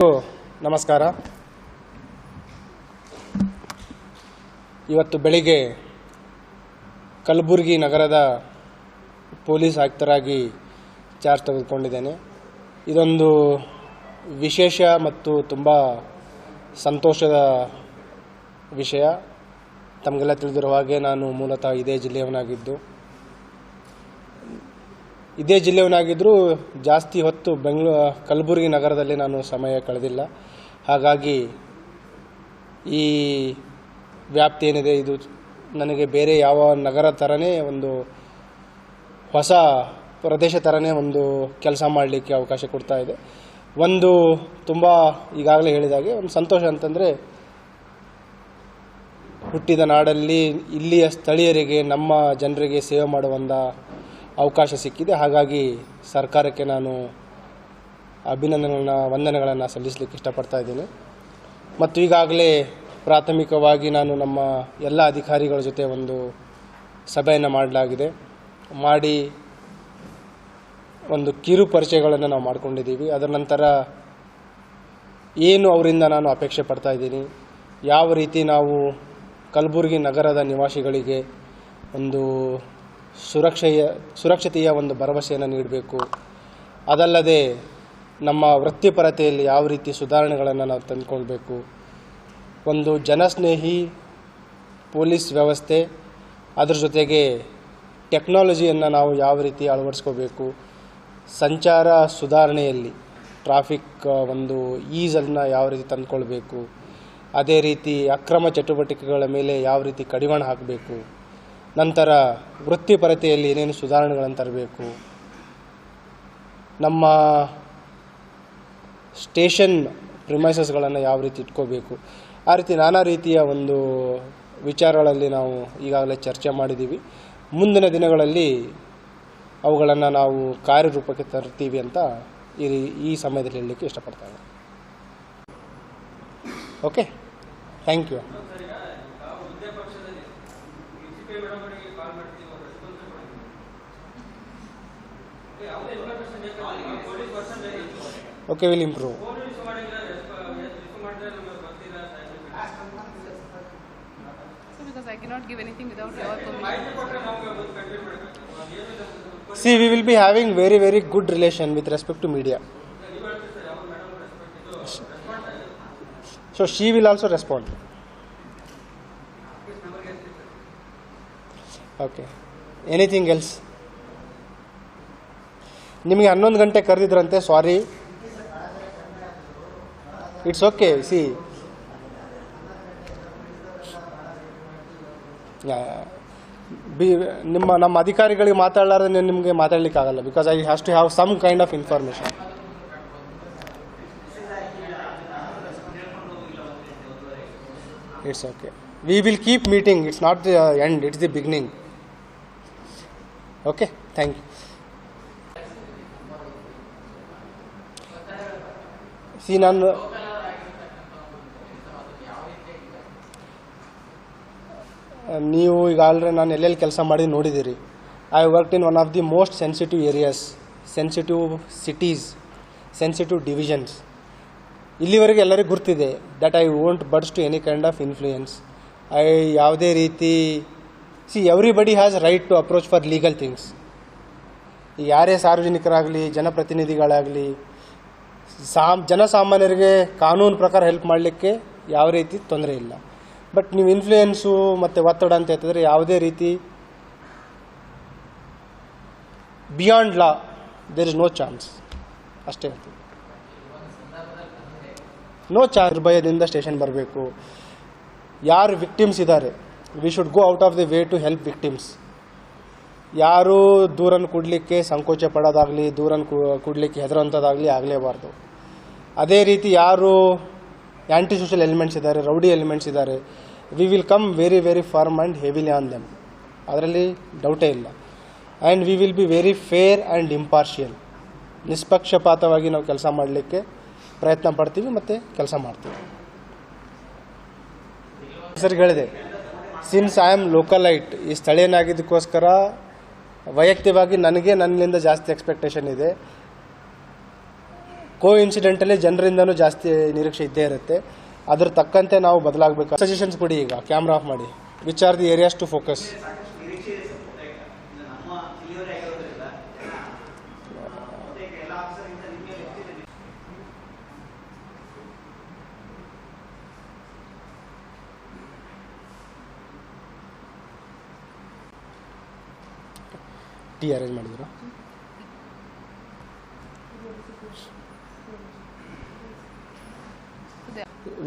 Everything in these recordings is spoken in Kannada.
ನಮಸ್ಕಾರ. ಇವತ್ತು ಬೆಳಿಗ್ಗೆ ಕಲಬುರಗಿ ನಗರದ ಪೊಲೀಸ್ ಆಯುಕ್ತರಾಗಿ ಚಾರ್ಜ್ ತೆಗೆದುಕೊಂಡಿದ್ದೇನೆ. ಇದೊಂದು ವಿಶೇಷ ಮತ್ತು ತುಂಬ ಸಂತೋಷದ ವಿಷಯ. ತಮಗೆಲ್ಲ ತಿಳಿದಿರುವ ಹಾಗೆ ನಾನು ಮೂಲತಃ ಇದೇ ಜಿಲ್ಲೆಯವನಾಗಿದ್ದರೂ ಜಾಸ್ತಿ ಹೊತ್ತು ಕಲಬುರಗಿ ನಗರದಲ್ಲಿ ನಾನು ಸಮಯ ಕಳೆದಿಲ್ಲ. ಹಾಗಾಗಿ ಈ ವ್ಯಾಪ್ತಿ ಏನಿದೆ ಇದು ನನಗೆ ಬೇರೆ ಯಾವ ನಗರ ಥರನೇ ಒಂದು ಹೊಸ ಪ್ರದೇಶ ಥರನೇ ಒಂದು ಕೆಲಸ ಮಾಡಲಿಕ್ಕೆ ಅವಕಾಶ ಕೊಡ್ತಾ ಇದೆ. ಒಂದು ತುಂಬ ಈಗಾಗಲೇ ಹೇಳಿದಾಗೆ ಒಂದು ಸಂತೋಷ ಅಂತಂದರೆ, ಹುಟ್ಟಿದ ನಾಡಲ್ಲಿ ಇಲ್ಲಿಯ ಸ್ಥಳೀಯರಿಗೆ ನಮ್ಮ ಜನರಿಗೆ ಸೇವೆ ಮಾಡುವಂಥ ಅವಕಾಶ ಸಿಕ್ಕಿದೆ. ಹಾಗಾಗಿ ಸರ್ಕಾರಕ್ಕೆ ನಾನು ವಂದನೆಗಳನ್ನು ಸಲ್ಲಿಸಲಿಕ್ಕೆ ಇಷ್ಟಪಡ್ತಾ ಇದ್ದೀನಿ. ಮತ್ತು ಈಗಾಗಲೇ ಪ್ರಾಥಮಿಕವಾಗಿ ನಾನು ನಮ್ಮ ಎಲ್ಲ ಅಧಿಕಾರಿಗಳ ಜೊತೆ ಒಂದು ಸಭೆಯನ್ನು ಮಾಡಿ ಒಂದು ಕಿರು ಪರಿಚಯಗಳನ್ನು ನಾವು ಮಾಡಿಕೊಂಡಿದ್ದೀವಿ. ಅದರ ನಂತರ ಏನು ಅವರಿಂದ ನಾನು ಅಪೇಕ್ಷೆ ಪಡ್ತಾ ಇದ್ದೀನಿ, ಯಾವ ರೀತಿ ನಾವು ಕಲಬುರಗಿ ನಗರದ ನಿವಾಸಿಗಳಿಗೆ ಒಂದು ಸುರಕ್ಷತೆಯ ಒಂದು ಭರವಸೆಯನ್ನು ನೀಡಬೇಕು, ಅದಲ್ಲದೆ ನಮ್ಮ ವೃತ್ತಿಪರತೆಯಲ್ಲಿ ಯಾವ ರೀತಿ ಸುಧಾರಣೆಗಳನ್ನು ನಾವು ತಂದುಕೊಳ್ಬೇಕು, ಒಂದು ಜನಸ್ನೇಹಿ ಪೊಲೀಸ್ ವ್ಯವಸ್ಥೆ, ಅದರ ಜೊತೆಗೆ ಟೆಕ್ನಾಲಜಿಯನ್ನು ನಾವು ಯಾವ ರೀತಿ ಅಳವಡಿಸ್ಕೋಬೇಕು, ಸಂಚಾರ ಸುಧಾರಣೆಯಲ್ಲಿ ಟ್ರಾಫಿಕ್ ಒಂದು ಈಸನ್ನು ಯಾವ ರೀತಿ ತಂದುಕೊಳ್ಬೇಕು, ಅದೇ ರೀತಿ ಅಕ್ರಮ ಚಟುವಟಿಕೆಗಳ ಮೇಲೆ ಯಾವ ರೀತಿ ಕಡಿವಾಣ ಹಾಕಬೇಕು, ನಂತರ ವೃತ್ತಿಪರತೆಯಲ್ಲಿ ಏನೇನು ಸುಧಾರಣೆಗಳನ್ನು ತರಬೇಕು, ನಮ್ಮ ಸ್ಟೇಷನ್ ಪ್ರಿಮೈಸಸ್ಗಳನ್ನು ಯಾವ ರೀತಿ ಇಟ್ಕೋಬೇಕು, ಆ ರೀತಿ ನಾನಾ ರೀತಿಯ ಒಂದು ವಿಚಾರಗಳಲ್ಲಿ ನಾವು ಈಗಾಗಲೇ ಚರ್ಚೆ ಮಾಡಿದ್ದೀವಿ. ಮುಂದಿನ ದಿನಗಳಲ್ಲಿ ಅವುಗಳನ್ನು ನಾವು ಕಾರ್ಯರೂಪಕ್ಕೆ ತರ್ತೀವಿ ಅಂತ ಈ ಸಮಯದಲ್ಲಿ ಹೇಳಲಿಕ್ಕೆ ಇಷ್ಟಪಡ್ತೇನೆ. Okay, thank you. Okay, will improve. So because I cannot give anything without your permission. See, we will be having very, very good relation with respect to media. So she will also respond. Okay. Anything else? ನಿಮಗೆ 11 ಗಂಟೆ ಕರೆದಿದ್ರಂತೆ, ಸಾರಿ. It's okay. ಸಿ, ನಮ್ಮ ಅಧಿಕಾರಿಗಳಿಗೆ ಮಾತಾಡಲಾರ್ದೆ ನಿಮಗೆ ಮಾತಾಡಲಿಕ್ಕೆ ಆಗಲ್ಲ. Because I has to have some kind of information. It's okay. We will keep meeting. It's not the end, it's the beginning. Okay, thank you. See, ನೀವು ಈಗ ಆಲ್ರೆಡಿ ನಾನು ಎಲ್ಲೆಲ್ಲಿ ಕೆಲಸ ಮಾಡಿ ನೋಡಿದ್ದೀರಿ. I worked in one of the most sensitive areas, sensitive cities, sensitive divisions. ಇಲ್ಲಿವರೆಗೆ ಎಲ್ಲರಿಗೂ ಗುರ್ತಿದೆ that I won't budge to any kind of influence. ಯಾವುದೇ ರೀತಿ everybody has right to approach for legal things. ಯಾರೇ ಸಾರ್ವಜನಿಕರಾಗಲಿ, ಜನಪ್ರತಿನಿಧಿಗಳಾಗಲಿ, ಜನಸಾಮಾನ್ಯರಿಗೆ ಕಾನೂನು ಪ್ರಕಾರ ಹೆಲ್ಪ್ ಮಾಡಲಿಕ್ಕೆ ಯಾವ ರೀತಿ ತೊಂದರೆ ಇಲ್ಲ. ಬಟ್ ನೀವು ಇನ್ಫ್ಲೂಯೆನ್ಸು ಮತ್ತು ಒತ್ತಡ ಅಂತ ಹೇಳ್ತಿದ್ರೆ ಯಾವುದೇ ರೀತಿ beyond law there is no chance. ಅಷ್ಟೇ ಹೇಳ್ತೀವಿ. No chance. ನಿರ್ಭಯದಿಂದ ಸ್ಟೇಷನ್ ಬರಬೇಕು. ಯಾರು ವಿಕ್ಟಿಮ್ಸ್ ಇದ್ದಾರೆ, we should go out of the way to help victims. ಯಾರು ದೂರನ್ನು ಕೊಡಲಿಕ್ಕೆ ಸಂಕೋಚ ಪಡೋದಾಗಲಿ, ದೂರನ್ನು ಕೊಡಲಿಕ್ಕೆ ಹೆದರೋಂಥದ್ದಾಗಲಿ ಆಗಲೇಬಾರ್ದು. ಅದೇ ರೀತಿ ಯಾರು ಆ್ಯಂಟಿ ಸೋಷಿಯಲ್ ಎಲಿಮೆಂಟ್ಸ್ ಇದ್ದಾರೆ, ರೌಡಿ ಎಲಿಮೆಂಟ್ಸ್ ಇದ್ದಾರೆ, we will come very very firm and heavily on them. ಅದರಲ್ಲಿ ಡೌಟೇ ಇಲ್ಲ. And we will be very fair and impartial. ನಿಷ್ಪಕ್ಷಪಾತವಾಗಿ ನಾವು ಕೆಲಸ ಮಾಡಲಿಕ್ಕೆ ಪ್ರಯತ್ನ ಪಡ್ತೀವಿ ಮತ್ತು ಕೆಲಸ ಮಾಡ್ತೀವಿ. ಸರ್ ಹೇಳಿದೆ, ಸಿನ್ಸ್ ಐ ಆಮ್ ಲೋಕಲೈಟ್, ಈ ಸ್ಥಳೀಯನಾಗಿದ್ದಕ್ಕೋಸ್ಕರ ವೈಯಕ್ತಿಕವಾಗಿ ನನಗೆ ನನ್ನಿಂದ ಜಾಸ್ತಿ ಎಕ್ಸ್ಪೆಕ್ಟೇಷನ್ ಇದೆ. ಇನ್ಸಿಡೆಂಟಲ್ಲಿ ಜನರಿಂದನೂ ಜಾಸ್ತಿ ನಿರೀಕ್ಷೆ ಇದ್ದೇ ಇರುತ್ತೆ. ಅದ್ರ ತಕ್ಕಂತೆ ನಾವು ಬದಲಾಗಬೇಕು. ಸಜೆಷನ್ಸ್ ಕೊಡಿ. ಈಗ ಕ್ಯಾಮ್ರಾ ಆಫ್ ಮಾಡಿ. Which are the areas to focus? Tea arrange ಮಾಡಿದ್ರು.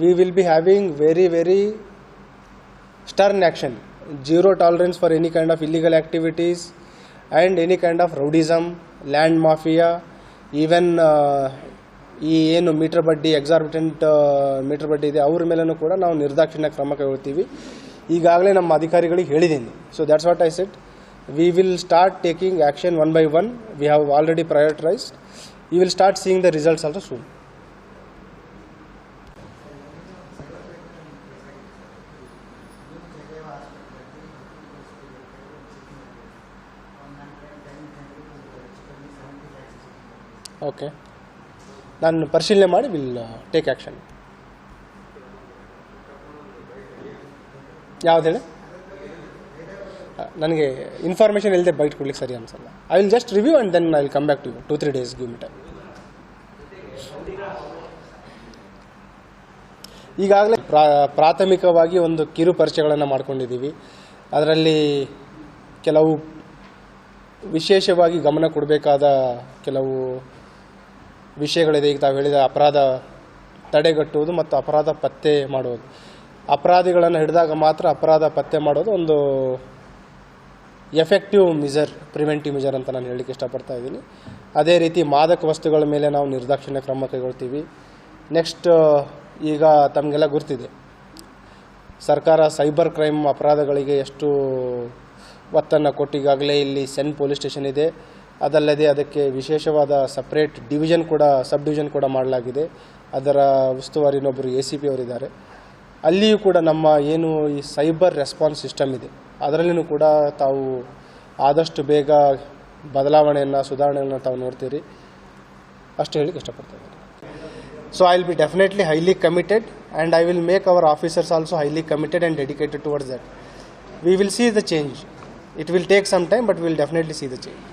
We will be having very stern action. Zero tolerance for any kind of illegal activities and any kind of rowdyism, land mafia, even ಈ ಏನು ಮೀಟರ್ ಬಡ್ಡಿ, ಎಕ್ಸಾರ್ಬಿಟೆಂಟ್ ಮೀಟರ್ ಬಡ್ಡಿ ಇದೆ, ಅವ್ರ ಮೇಲೂ ಕೂಡ ನಾವು ನಿರ್ದಾಕ್ಷಿಣ್ಯ ಕ್ರಮ ಕೈಗೊಳ್ತೀವಿ. ಈಗಾಗಲೇ ನಮ್ಮ ಅಧಿಕಾರಿಗಳಿಗೆ ಹೇಳಿದ್ದೀನಿ. So that's what I said. We will start taking action one by one. We have already prioritized. You will start seeing the results also soon. Okay. ನಾನು ಪರಿಶೀಲನೆ ಮಾಡಿ ವಿಲ್ ಟೇಕ್ ಆ್ಯಕ್ಷನ್. ಯಾವ್ದು ಹೇಳಿ? ನನಗೆ ಇನ್ಫಾರ್ಮೇಷನ್ ಇಲ್ಲದೆ ಬೈಟ್ ಕೊಡ್ಲಿಕ್ಕೆ ಸರಿ ಅನ್ಸಲ್ಲ. I will just review and then I will come back to you. 2-3 days give me time. ಈಗಾಗಲೇ ಪ್ರಾಥಮಿಕವಾಗಿ ಒಂದು ಕಿರು ಪರಿಚಯಗಳನ್ನು ಮಾಡ್ಕೊಂಡಿದ್ದೀವಿ. ಅದರಲ್ಲಿ ಕೆಲವು ವಿಶೇಷವಾಗಿ ಗಮನ ಕೊಡಬೇಕಾದ ಕೆಲವು ವಿಷಯಗಳಿದೆ. ಈಗ ತಾವು ಹೇಳಿದ ಅಪರಾಧ ತಡೆಗಟ್ಟುವುದು ಮತ್ತು ಅಪರಾಧ ಪತ್ತೆ ಮಾಡುವುದು. ಅಪರಾಧಿಗಳನ್ನು ಹಿಡಿದಾಗ ಮಾತ್ರ ಅಪರಾಧ ಪತ್ತೆ ಮಾಡೋದು ಒಂದು ಎಫೆಕ್ಟಿವ್ ಮೆಜರ್, ಪ್ರಿವೆಂಟಿವ್ ಮೆಜರ್ ಅಂತ ನಾನು ಹೇಳಲಿಕ್ಕೆ ಇಷ್ಟಪಡ್ತಾ ಇದ್ದೀನಿ. ಅದೇ ರೀತಿ ಮಾದಕ ವಸ್ತುಗಳ ಮೇಲೆ ನಾವು ನಿರ್ದಾಕ್ಷಿಣ್ಯ ಕ್ರಮ ಕೈಗೊಳ್ತೀವಿ. ನೆಕ್ಸ್ಟ್, ಈಗ ತಮಗೆಲ್ಲ ಗುರ್ತಿದೆ, ಸರ್ಕಾರ ಸೈಬರ್ ಕ್ರೈಮ್ ಅಪರಾಧಗಳಿಗೆ ಎಷ್ಟು ಒತ್ತನ್ನು ಕೊಟ್ಟು ಈಗಾಗಲೇ ಇಲ್ಲಿ ಸೆನ್ ಪೊಲೀಸ್ ಸ್ಟೇಷನ್ ಇದೆ. ಅದಲ್ಲದೆ ಅದಕ್ಕೆ ವಿಶೇಷವಾದ ಸಪ್ರೇಟ್ ಡಿವಿಷನ್ ಕೂಡ, ಸಬ್ ಡಿವಿಷನ್ ಕೂಡ ಮಾಡಲಾಗಿದೆ. ಅದರ ಉಸ್ತುವಾರಿ ಇನ್ನೊಬ್ಬರು ACP ಅವರಿದ್ದಾರೆ. ಅಲ್ಲಿಯೂ ಕೂಡ ನಮ್ಮ ಏನು ಈ ಸೈಬರ್ ರೆಸ್ಪಾನ್ಸ್ ಸಿಸ್ಟಮ್ ಇದೆ, ಅದರಲ್ಲಿಯೂ ಕೂಡ ತಾವು ಆದಷ್ಟು ಬೇಗ ಬದಲಾವಣೆಯನ್ನು, ಸುಧಾರಣೆಯನ್ನು ತಾವು ನೋಡ್ತೀರಿ. ಅಷ್ಟು ಹೇಳಿಕ್ಕೆ ಇಷ್ಟಪಡ್ತೀನಿ. So I will be definitely highly committed and I will make hour officers also highly committed and dedicated towards that. We will see the change. It will take some time, but we will definitely see the change.